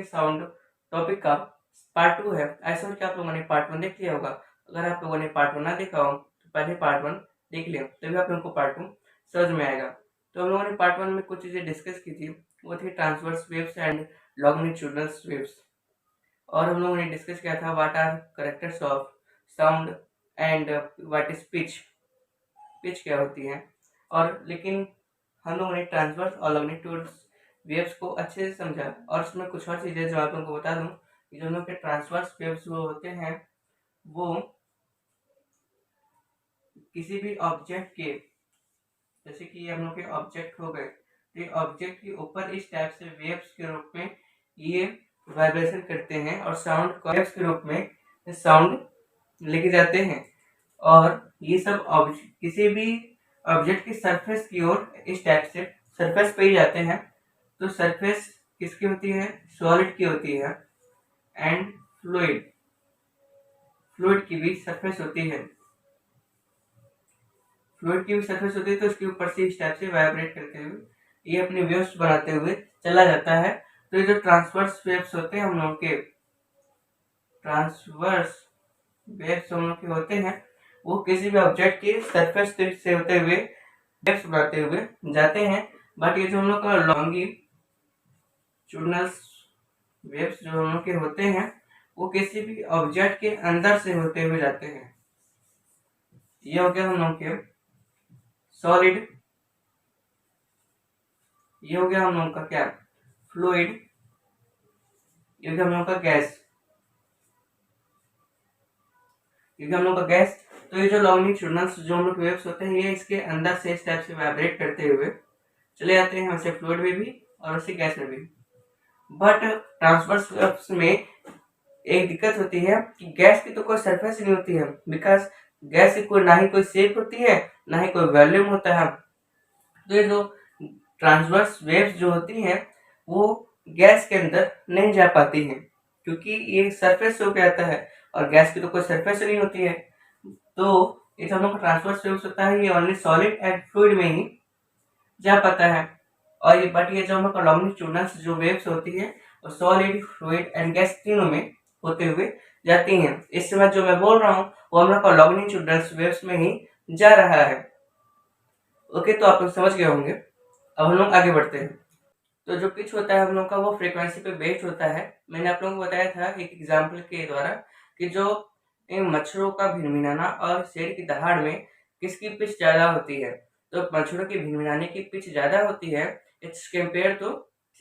के sound topic का part 2 है। आई सोच कि आप लोगों ने पार्ट 1 देख लिया होगा। अगर आप लोगों ने पार्ट 1 ना देखा हो तो पहले पार्ट 1 देख लिया, तभी आप लोगों को पार्ट 2 समझ में आएगा। तो हम लोगों ने पार्ट 1 में कुछ चीज़ें डिस्कस की थी, वो थी transverse waves and longitudinal waves. और हम लोगों ने डिस्कस किया था what are characters of sound and what is pitch, pitch क्या होती है। और लेकिन हम लोगों ने ट्रांसवर्स और लॉन्गिट्यूड्स वेव्स को अच्छे से समझा। और उसमें कुछ और चीज़ें जो आप लोगों को बता दूं कि जो हम लोग के ट्रांसवर्स वेव्स जो होते हैं वो किसी भी ऑब्जेक्ट के, जैसे कि हम लोग के ऑब्जेक्ट हो गए, तो ये ऑब्जेक्ट के ऊपर इस टाइप से वेव्स के रूप में ये वाइब्रेशन करते हैं और साउंड वेव्स के रूप में साउंड लेके जाते हैं। और ये सब किसी भी ऑब्जेक्ट की सरफेस की ओर इस टाइप से सरफेस पे ही जाते हैं। तो सरफेस किसकी होती है? सॉलिड की होती है। एंड फ्लूइड, फ्लूइड की भी सरफेस होती है। फ्लूइड की भी सरफेस होती है, तो उसके ऊपर से इस टाइप से वाइब्रेट करते हुए ये अपने वेव्स बनाते हुए चला जाता है। तो ये जो ट्रांसवर्स वेव्स होते हैं हम लोग के, ट्रांसवर्स वेव्स हम लोग के होते हैं, वो किसी भी ऑब्जेक्ट की सरफेस से होते हुए वेव्स बनाते हुए जाते हैं। बट ये जो हम लोग का लॉन्गिट्यूडनल वेव्स जो हम लोग के होते हैं वो किसी भी ऑब्जेक्ट के अंदर से होते हुए जाते हैं। ये हो गया हम लोग के सॉलिड, ये हो गया हम लोग का क्या? फ्लूइड, ये हो गया हम लोग का गैस, क्योंकि हम लोग का गैस। तो ये जो लॉन्गिट्यूडनल जो हम लोग वेव्स होते हैं ये इसके अंदर से इस टाइप से वाइब्रेट करते हुए चले जाते हैं, वैसे फ्लूइड में भी और वैसे गैस में भी। बट ट्रांसवर्स वेव्स में एक दिक्कत होती है कि गैस की तो कोई सरफेस नहीं होती है, बिकॉज गैस की कोई ना ही कोई शेप होती है ना ही कोई वॉल्यूम होता है। तो ये जो ट्रांसवर्स वेव्स जो होती हैं वो गैस के अंदर नहीं जा पाती हैं, क्योंकि ये सरफेस से होकर आता है और गैस की तो कोई सरफेस नहीं होती है। तो ये जो हम लोग ट्रांसवर्स वेव्स होता है ये ओनली सॉलिड एंड फ्लूइड में ही जा पाता है। और ये बट ये जो हम लोग लॉन्गिट्यूडनल जो वेव्स होती है वो सॉलिड, फ्लूइड एंड गैस तीनों में होते हुए जाती हैं। इस समय जो मैं बोल रहा हूँ वो हम लोग लॉन्गिट्यूडनल वेव्स में ही जा रहा है। ओके, तो आप लोग समझ गए होंगे। अब हम लोग आगे बढ़ते हैं। तो जो पिच होता है हम लोग का वो फ्रीक्वेंसी पे बेस्ड होता है। मैंने आप लोगों को बताया था एक एग्जाम्पल के द्वारा कि जो इन मच्छरों का भिनभिनाना और शेर की दहाड़ में किसकी पिच ज़्यादा होती है। तो मच्छरों की भिनभिनाने की पिच ज़्यादा होती है इट्स कंपेयर टू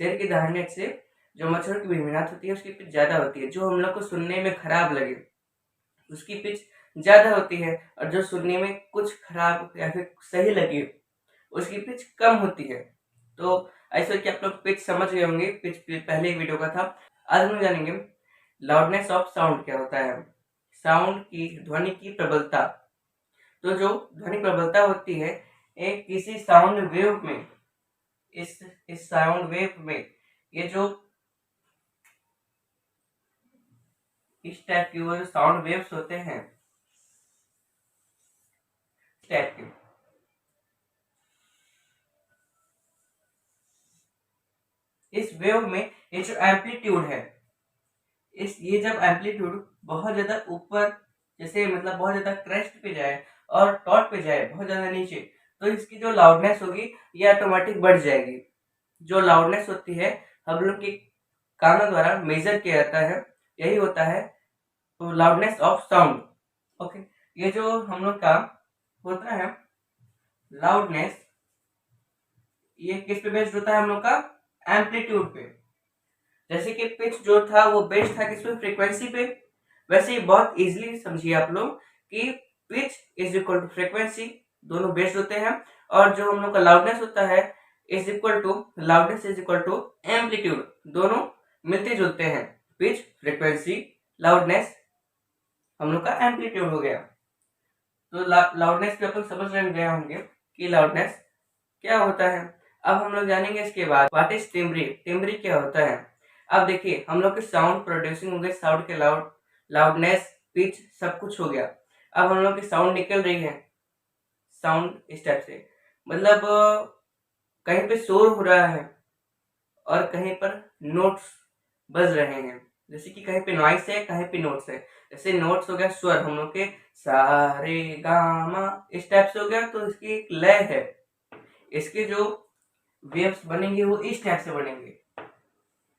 शेर की दहाड़ने से। जो मच्छरों की भिनभिनात होती है उसकी पिच ज़्यादा होती है। जो हम लोग को सुनने में खराब लगे उसकी पिच ज़्यादा होती है, और जो सुनने में कुछ खराब या फिर सही लगे उसकी पिच कम होती है। तो ऐसे कि आप लोग पिच समझ गए होंगे, पिच पहले एक वीडियो का था। आज हम जानेंगे लाउडनेस ऑफ साउंड क्या होता है, साउंड की, ध्वनि की प्रबलता। तो जो ध्वनि प्रबलता होती है एक किसी साउंड वेव में, इस साउंड वेव में ये जो इस टाइप के वो जो साउंड वेव्स होते हैं इस टाइप के, इस वेव में ये जो एम्पलीट्यूड है, इस ये जब एम्पलीट्यूड बहुत ज्यादा ऊपर, जैसे मतलब बहुत ज्यादा क्रेस्ट पे जाए और टॉप पे जाए बहुत ज्यादा नीचे, तो इसकी जो लाउडनेस होगी ये ऑटोमेटिक बढ़ जाएगी। जो लाउडनेस होती है हम लोग के कानों द्वारा मेजर किया जाता है, यही होता है तो लाउडनेस ऑफ साउंड। ओके, ये जो हम लोग का होता है लाउडनेस, ये किस पे बेस्ड होता है हम लोग का? एम्पलीट्यूड पे। जैसे कि पिच जो था वो बेस्ड था किस पे? फ्रीक्वेंसी पे। वैसे ही बहुत इजीली समझिए आप लोग कि pitch is equal to frequency, दोनों बेस्ड होते हैं। और जो हम लोग का लाउडनेस होता है is equal to, loudness is equal to amplitude, दोनों मिलते जुलते हैं। पिच, फ्रीक्वेंसी, लाउडनेस हम लोग का एम्पलीट्यूड हो गया। तो लाउडनेस पे अपन समझ रहे गए होंगे कि लाउडनेस क्या होता है। अब हम लोग जानेंगे इसके बाद व्हाट इज टिम्ब्री, टिम्ब्री क्या होता है। अब देखिए हम लोग के साउंड प्रोड्यूसिंग हो गए, साउंड के लाउडनेस, पिच सब कुछ हो गया। अब हम लोग की साउंड निकल रही है, साउंड इस टाइप से, मतलब कहीं पे शोर हो रहा है और कहीं पर नोट्स बज रहे हैं। जैसे कि कहीं पे नॉइस है, कहीं पे नोट्स है। जैसे नोट्स हो गया स्वर हम लोग के सा रे गा मा, इस टाइप से हो गया, तो इसकी एक लय है। इसके जो वेव्स बनेंगे वो इस टाइप से बनेंगे,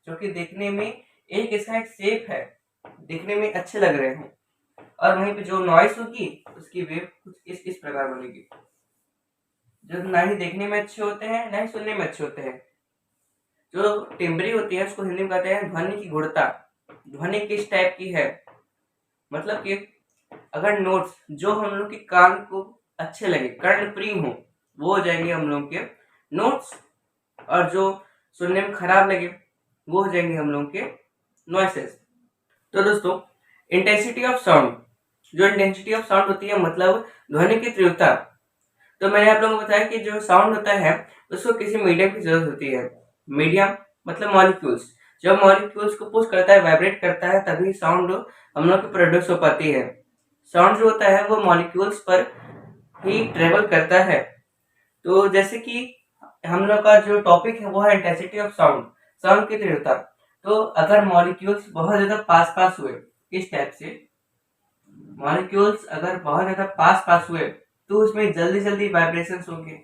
जो कि देखने में एक इसका एक शेप है, दिखने में अच्छे लग रहे हैं। और वहीं पे जो नॉइस होगी उसकी वेव कुछ इस प्रकार बनेगी, जो ना ही देखने में अच्छे होते हैं ना ही सुनने में अच्छे होते हैं। जो टिम्बरी होती है उसको हिंदी में कहते हैं ध्वनि की गुणता। ध्वनि किस टाइप की है, मतलब कि अगर नोट्स जो हम लोग के कान को अच्छे लगे, कर्णप्रिय हो, वो हो जाएंगे हम लोग के नोट्स। और जो सुनने में खराब लगे वो हो जाएंगे हम लोग के नॉइसेस। तो दोस्तों, इंटेंसिटी ऑफ साउंड, जो इंटेंसिटी ऑफ साउंड होती है मतलब ध्वनि की तीव्रता। तो मैंने आप लोगों को बताया कि जो साउंड होता है उसको किसी मीडियम की जरूरत होती है। मीडियम मतलब मॉलिक्यूल्स। जब मॉलिक्यूल्स को पुश करता है, वाइब्रेट करता है, तभी साउंड हम लोग की प्रोड्यूस हो पाती है। साउंड जो होता है वो मॉलिक्यूल्स पर ही ट्रेवल करता है। तो जैसे कि हम लोग का जो टॉपिक है वो है इंटेंसिटी ऑफ साउंड, साउंड की तीव्रता। तो अगर मॉलिक्यूल्स बहुत ज्यादा पास पास हुए, इस टाइप से मॉलिक्यूल्स अगर बहुत ज्यादा पास पास हुए तो उसमें जल्दी जल्दी वाइब्रेशंस होंगे।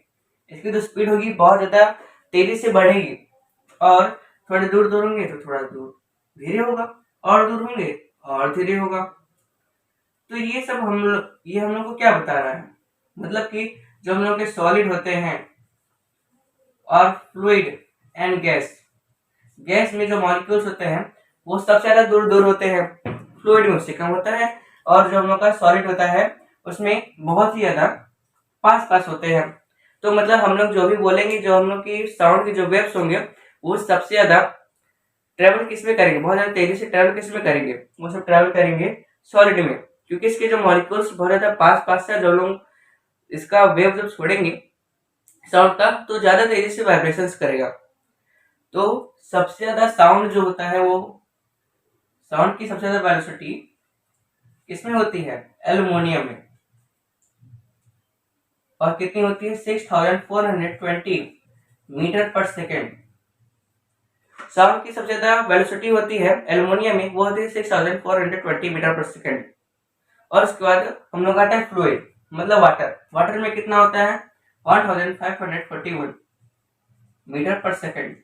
इसकी जो स्पीड होगी बहुत ज्यादा तेजी से बढ़ेगी, और थोड़े दूर दूर होंगे तो थोड़ा दूर धीरे होगा, और दूर होंगे और धीरे होगा। तो ये सब ये हम लोग को क्या बता रहा है, मतलब कि जो हम लोग के सॉलिड होते हैं और फ्लूइड एंड गैस, गैस में जो मॉलिक्यूल्स होते हैं वो सबसे ज्यादा दूर दूर होते हैं, फ्लूइड में उससे कम होता है। और जो हम लोग का सॉलिड होता है उसमें बहुत ही ज्यादा पास पास होते हैं। तो मतलब हम लोग जो भी बोलेंगे, जो हम लोग की साउंड के जो वेव्स होंगे वो सबसे ज्यादा ट्रेवल किस में करेंगे, बहुत ज्यादा तेजी से ट्रेवल किस में करेंगे, वो सब ट्रेवल करेंगे सॉलिड में। क्योंकि इसके जो मॉलिक्यूल्स बहुत ज्यादा पास पास से, जो लोग इसका वेव जब छोड़ेंगे साउंड का तो ज्यादा तेजी से वाइब्रेशंस करेगा। तो सबसे ज्यादा साउंड जो होता है वो, साउंड की सबसे ज्यादा वेलोसिटी किसमें होती है, एल्युमिनियम में। और कितनी होती है, 6420 मीटर पर सेकेंड। साउंड की सबसे ज्यादा वेलोसिटी होती है एल्युमिनियम में, वो होती है 6420 मीटर पर सेकेंड। और उसके बाद हम लोग आता है फ्लूइड मतलब वाटर। वाटर में कितना होता है, 1541 मीटर पर सेकेंड।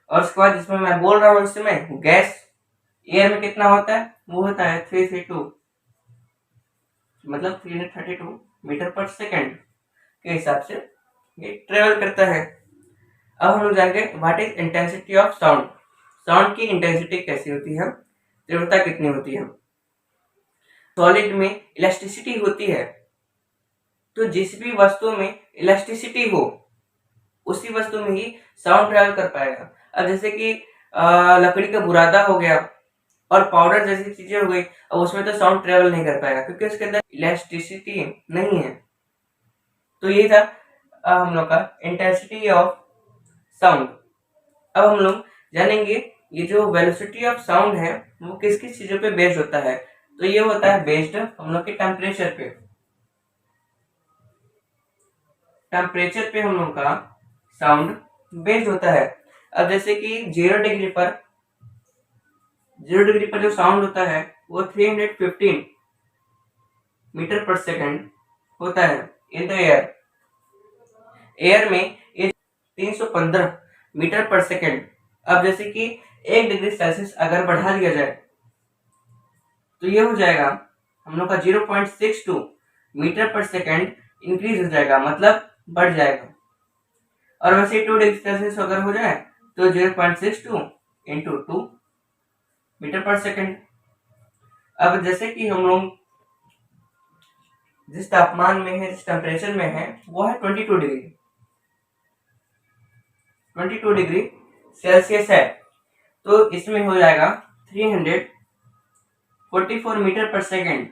और उसके बाद जिसमें मैं बोल रहा हूँ इस समय गैस, एयर में कितना होता है, वो होता है 332 मतलब 332 मीटर पर सेकेंड के हिसाब से ये ट्रेवल करता है। अब हम लोग जाएंगे what is intensity of sound. Sound की इंटेंसिटी कैसी होती है, तीव्रता कितनी होती है। सॉलिड में इलास्टिसिटी होती है, तो जिस भी वस्तु में इलास्टिसिटी हो उसी वस्तु में ही साउंड ट्रेवल कर पाएगा। अब जैसे कि लकड़ी का बुरादा हो गया और पाउडर जैसी चीजें हो गई, अब उसमें तो साउंड ट्रेवल नहीं कर पाएगा क्योंकि उसके अंदर इलास्टिसिटी नहीं है। तो ये था हम लोग का इंटेंसिटी ऑफ साउंड। अब हम लोग जानेंगे ये जो वेलोसिटी ऑफ साउंड है वो किस किस चीजों पे बेस्ड होता है। तो ये होता है बेस्ड हम लोग के टेम्परेचर पे। टेम्परेचर पे हम लोग का साउंड बेस्ड होता है। अब जैसे कि 0 डिग्री पर जो साउंड होता है वो 315 मीटर पर सेकेंड होता है इन द एयर। एयर में ये 315 मीटर पर सेकेंड। अब जैसे कि 1 डिग्री सेल्सियस अगर बढ़ा दिया जाए तो ये हो जाएगा हम लोग का 0.62 मीटर पर सेकेंड इंक्रीज हो जाएगा, मतलब बढ़ जाएगा। और वैसे 2 डिग्री सेल्सियस अगर हो जाए तो 0.62 इंटू 2 मीटर पर सेकेंड। अब जैसे कि हम लोग जिस तापमान में है, जिस टेम्परेचर में है वो है 22 डिग्री सेल्सियस है, तो इसमें हो जाएगा 344 मीटर पर सेकेंड।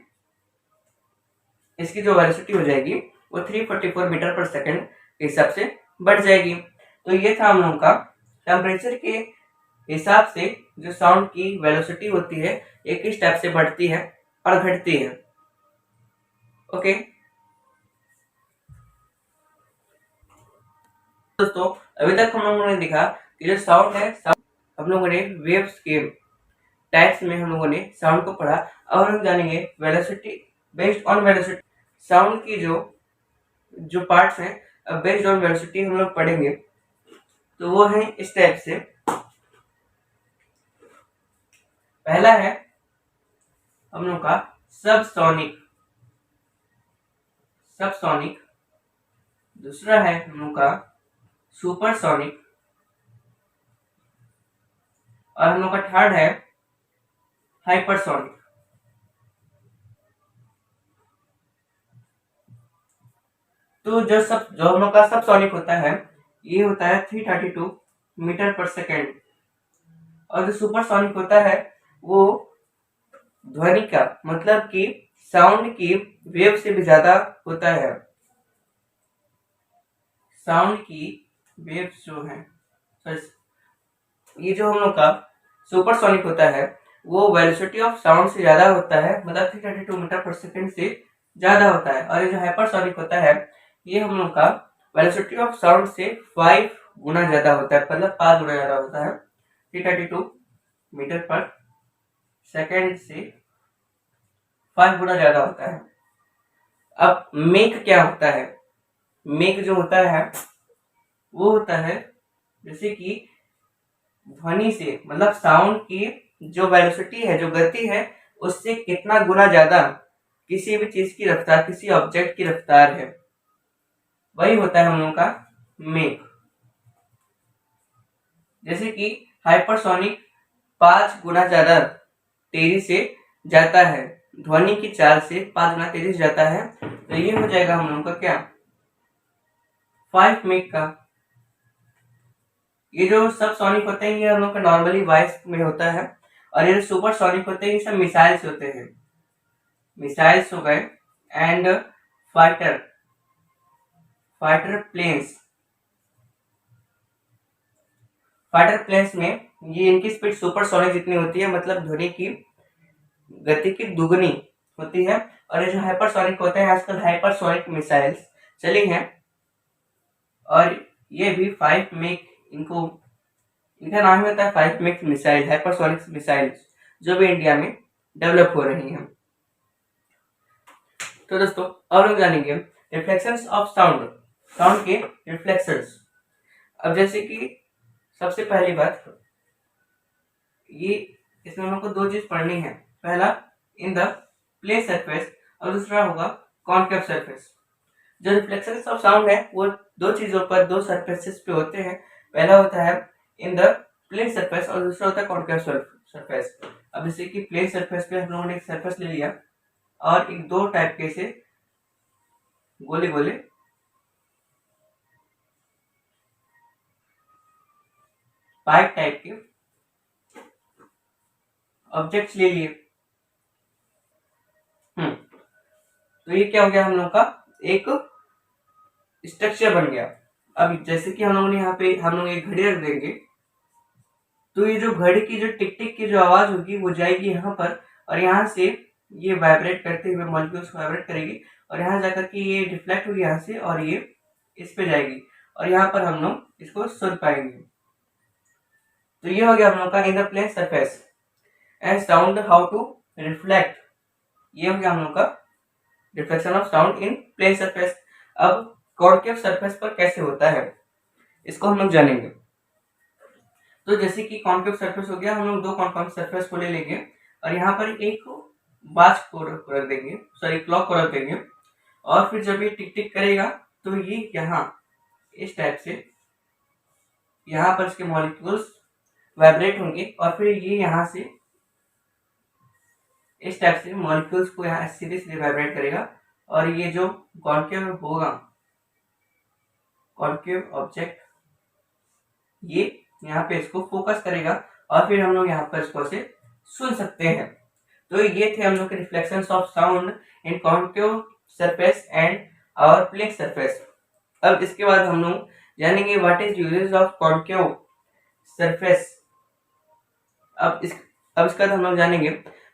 इसकी जो वेलोसिटी हो जाएगी वो 344 मीटर पर सेकेंड के हिसाब से बढ़ जाएगी। तो ये था हम लोग का टेम्परेचर के हिसाब से जो साउंड की वेलोसिटी होती है ये किस टाइप से बढ़ती है और घटती है। ओके दोस्तों, अभी तक हम लोगों ने देखा कि जो साउंड है, हम लोगों ने वेव्स के टाइप्स में हम लोगों ने साउंड को पढ़ा। अब हम जानेंगे velocity. Based on velocity sound की जो जो पार्ट्स हैं, अब बेस्ड ऑन वेलोसिटी हम लोग पढ़ेंगे। तो वो है इस टाइप से। पहला है हम लोग का सबसोनिक। सबसोनिक। दूसरा है हम लोग का सुपरसोनिक। और हम लोग का थर्ड है हाइपरसोनिक। तो जो हम लोग का सबसोनिक होता है, ये होता है 332 मीटर पर सेकेंड। और जो सुपरसोनिक होता है वो ध्वनि का मतलब कि साउंड की वेव से भी ज्यादा होता है। साउंड की वेव जो है, ये जो हम लोग का सुपरसोनिक होता है वो वेलोसिटी ऑफ साउंड से ज्यादा होता है, मतलब 332 मीटर पर सेकेंड से ज्यादा होता है। और ये जो हाइपरसोनिक होता है ये हम लोग का वेलोसिटी ऑफ साउंड से 5 गुना ज्यादा होता है, मतलब 5 गुना ज्यादा होता है। 332 मीटर पर सेकेंड से 5 गुना ज्यादा होता है। अब मेक क्या होता है? मेक जो होता है वो होता है जैसे कि ध्वनि से, मतलब साउंड की जो वेलोसिटी है, जो गति है, उससे कितना गुना ज्यादा किसी भी चीज की रफ्तार, किसी ऑब्जेक्ट की रफ्तार है, वही होता है हम लोगों का मेक। जैसे कि हाइपरसोनिक 5 गुना ज्यादा तेजी से जाता है, ध्वनि की चाल से 5 गुना तेजी से जाता है। तो ये हो जाएगा हम लोगों का क्या, 5 मेक का। ये जो सब सोनिक होते हैं ये हम लोग का नॉर्मली वॉइस में होता है। और ये जो सुपर सोनिक होते हैं ये सब मिसाइल्स होते हैं। मिसाइल्स हो गए and fighter fighter planes. Fighter planes में ये इनकी स्पीड सुपर सोनिक जितनी होती है, मतलब ध्वनि की गति की दुगनी होती है। और ये जो हाइपरसोनिक होते हैं आजकल हाइपरसोनिक मिसाइल्स चली हैं, और ये भी 5 मेक, इनका नाम होता है 5 मेक मिसाइल, हाइपरसोनिक मिसाइल्स, जो भी इंडिया में डेवलप हो रही हैं। तो दोस्तों अब लोग जानेंगे रिफ्लेक्शंस ऑफ साउंड, साउंड के रिफ्लेक्शंस। अब जैसे कि सबसे पहली बात, ये इसमें हम लोग को 2 चीज पढ़नी है। पहला इन द प्लेन सरफेस और दूसरा होगा कॉनकेव सरफेस। जो रिफ्लेक्शंस ऑफ साउंड है वो 2 चीजों पर, 2 सरफेसेस पे होते हैं। पहला होता है इन द प्लेन सरफेस और दूसरा होता है कॉनकेव सरफेस। अब जैसे कि प्लेन सरफेस पे हम लोगों ने एक सरफेस ले लिया और एक 2 टाइप के से गोले गोले पाइप टाइप के ऑब्जेक्ट्स ले लिए। तो ये क्या हो गया, हम लोग का एक स्ट्रक्चर बन गया। अब जैसे कि हम लोगों ने यहाँ पे हम लोग एक घड़ी रख देंगे, तो ये जो घड़ी की जो टिक टिक की जो आवाज होगी वो जाएगी यहाँ पर, और यहाँ से ये वाइब्रेट करते हुए मॉलिक्यूल्स वाइब्रेट करेगी और यहाँ जाकर के ये रिफ्लेक्ट होगी यहाँ से और ये इस पे जाएगी और यहाँ पर हम लोग इसको सुन पाएंगे। तो ये हो गया हम लोग का in the plane surface and sound how to reflect. ये हो गया हम लोग का reflection of sound in plane surface. अब कॉनकेव सरफेस पर कैसे होता है इसको हम लोग जानेंगे। तो जैसे कि कॉनकेव सरफेस हो गया, हम लोग 2 कॉनकेव सरफेस को ले लेंगे और यहाँ पर एक वॉच को रख देंगे, सॉरी क्लॉक को रख देंगे। और फिर जब ये टिक टिक करेगा तो ये यहाँ इस टाइप से यहाँ पर इसके मॉलिक्यूल्स वाइब्रेट होंगे और फिर ये यहाँ से इस टाइप से मॉलिक्यूल्स को यहाँ सीधे सीधे वाइब्रेट करेगा और ये जो कॉनकेव होगा, कॉनकेव ऑब्जेक्ट, ये यहाँ पे इसको फोकस करेगा और फिर हम लोग यहाँ पर इसको से सुन सकते हैं। तो ये थे हम लोग के reflections of sound in concave surface and our plane surface. अब इसके बाद हम लोग जानेंगे what is uses of concave surface. अब इसके बाद हम लोग जानेंगे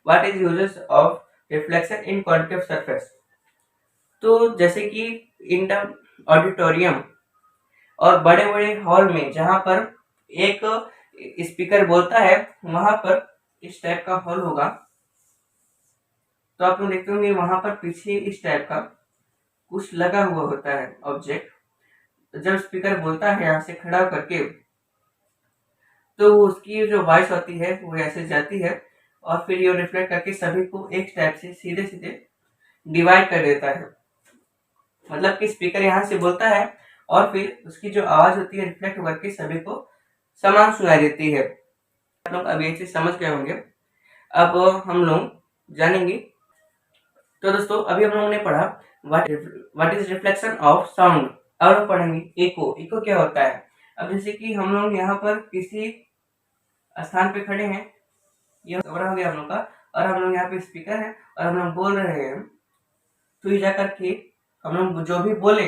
what is uses of reflection in concave surface. तो जैसे कि इन द ऑडिटोरियम और बड़े बड़े हॉल में जहां पर एक स्पीकर बोलता है वहां पर इस टाइप का होल होगा। तो आप लोग देखते होंगे वहां पर पीछे इस टाइप का कुछ लगा हुआ होता है ऑब्जेक्ट। तो जब स्पीकर बोलता है यहाँ से खड़ा करके, तो उसकी जो वॉइस होती है वो ऐसे जाती है और फिर ये रिफ्लेक्ट करके सभी को एक टाइप से सीधे सीधे डिवाइड कर देता है। मतलब कि स्पीकर यहाँ से बोलता है और फिर उसकी जो आवाज होती है रिफ्लेक्ट होकर के सभी को समान सुनाई देती है। आप लोग अब ये चीज समझ गए होंगे। अब हम लोग जानेंगे। तो दोस्तों अभी हम लोगों ने पढ़ा what is reflection of sound. अब हम पढ़ेंगे इको। इको क्या होता है? अब जैसे कि हम लोग यहाँ पर किसी स्थान पे खड़े हैं, ये कमरा हो गया हम लोग का, और हम लोग यहाँ पे स्पीकर है और हम लोग बोल रहे हैं, तो ये जाकर के हम लोग जो भी बोले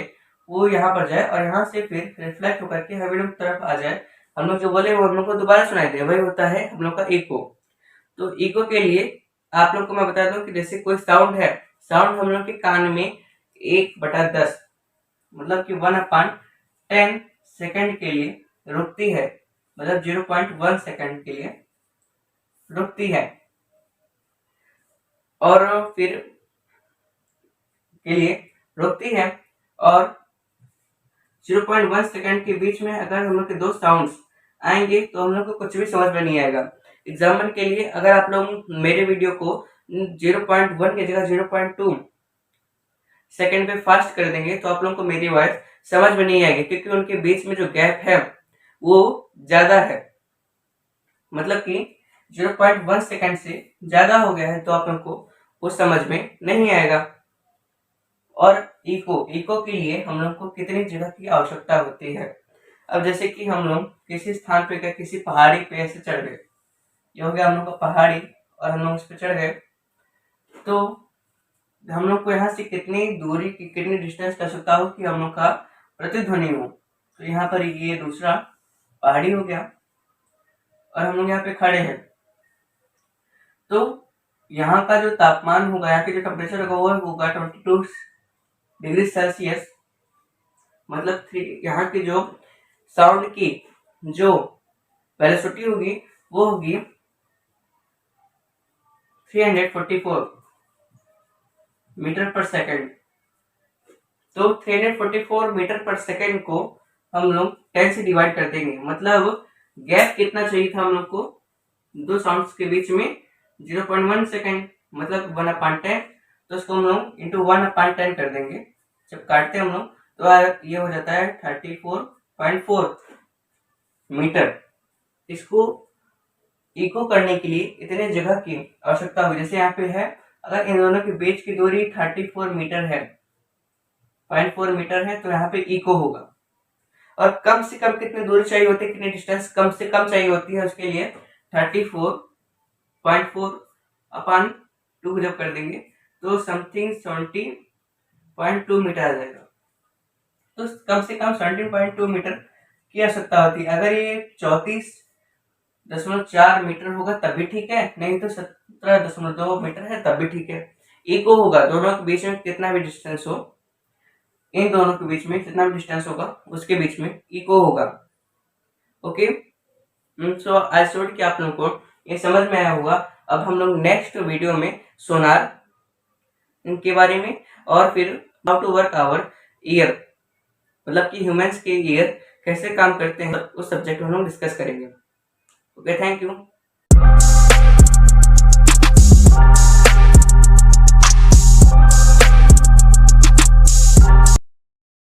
वो यहाँ पर जाए और यहाँ से फिर रिफ्लेक्ट होकर के हम लोग तरफ आ जाए। हम लोग जो बोले वो हम लोग को दोबारा सुनाई दे, वही होता है हम लोग का इको। तो इको के लिए आप लोग को मैं बता दूं कि जैसे कोई साउंड है, साउंड हम लोग के कान में 1/10 मतलब कि 1/10 सेकंड के लिए रुकती है। मतलब 0.1 सेकंड के लिए रुकती है और फिर के लिए रुकती है। और 0.1 सेकंड के बीच में अगर हम लोग के दो साउंड्स आएंगे तो हम लोग को कुछ भी समझ में नहीं आएगा। एग्जाम्पल के लिए अगर आप लोग मेरे वीडियो को 0.1 की जगह 0.2 सेकंड पे फास्ट कर देंगे तो आप लोगों को मेरी वॉइस समझ में नहीं आएगी, क्योंकि उनके बीच में जो गैप है वो ज्यादा है। मतलब कि 0.1 सेकंड से ज्यादा हो गया है तो आप लोगों को वो समझ में नहीं आएगा। और इको के लिए हम लोग को कितनी जगह की आवश्यकता होती है? अब जैसे कि हम लोग किसी स्थान पे गए, किसी पहाड़ी पे ऐसे चढ़ गए, ये हो गया हम लोग का पहाड़ी और हम लोग उस पर चढ़ गए, तो हम लोग को यहाँ से कितनी दूरी की कितनी डिस्टेंस का आवश्यकता हो कि हम लोग का प्रतिध्वनि हो। तो यहाँ पर ये दूसरा पहाड़ी हो गया और हम लोग यहाँ पे खड़े हैं, तो यहाँ का जो तापमान होगा, यहाँ की जो टेम्परेचर होगा वो होगा 22 डिग्री सेल्सियस। मतलब यहाँ की जो साउंड की जो वेलोसिटी होगी वो होगी 344 मीटर पर सेकंड। तो 344 मीटर पर सेकंड को हम लोग 10 से डिवाइड कर देंगे। मतलब गैप कितना चाहिए था हम लोग को दो साउंड्स के बीच में? 0.1 सेकंड मतलब 1/10। तो उसको हम लोग इंटू 1/10 कर देंगे। जब काटते हैं हम लोग तो ये हो जाता है 34.4 मीटर। इसको इको करने के लिए इतने जगह की आवश्यकता हुई। जैसे यहाँ पे है, अगर इन दोनों के बीच की दूरी 34 मीटर है, 0.4 मीटर है, तो यहाँ पे इको होगा। और कम से कम कितनी दूरी चाहिए होती है, कितनी डिस्टेंस कम से कम चाहिए होती है? उसके लिए 34.4/2 जब कर देंगे तो समथिंग 70.2 मीटर आ जाएगा। तो कम से कम 17.2 मीटर की आवश्यकता होती है। अगर ये 34.4 मीटर होगा तब भी ठीक है, नहीं तो 17.2 मीटर है तब भी ठीक है। इको होगा दोनों के बीच में कितना भी डिस्टेंस हो, इन दोनों के बीच में जितना भी डिस्टेंस होगा उसके बीच में इको होगा। ओके, सो आई शोड कि आप लोगों को ये समझ में आया होगा। अब हम लोग नेक्स्ट वीडियो में सोनार के बारे में और फिर how to work our ear, मतलब कि ह्यूमंस के ईयर कैसे काम करते हैं, उस सब्जेक्ट में हम लोग डिस्कस करेंगे। Okay, thank you.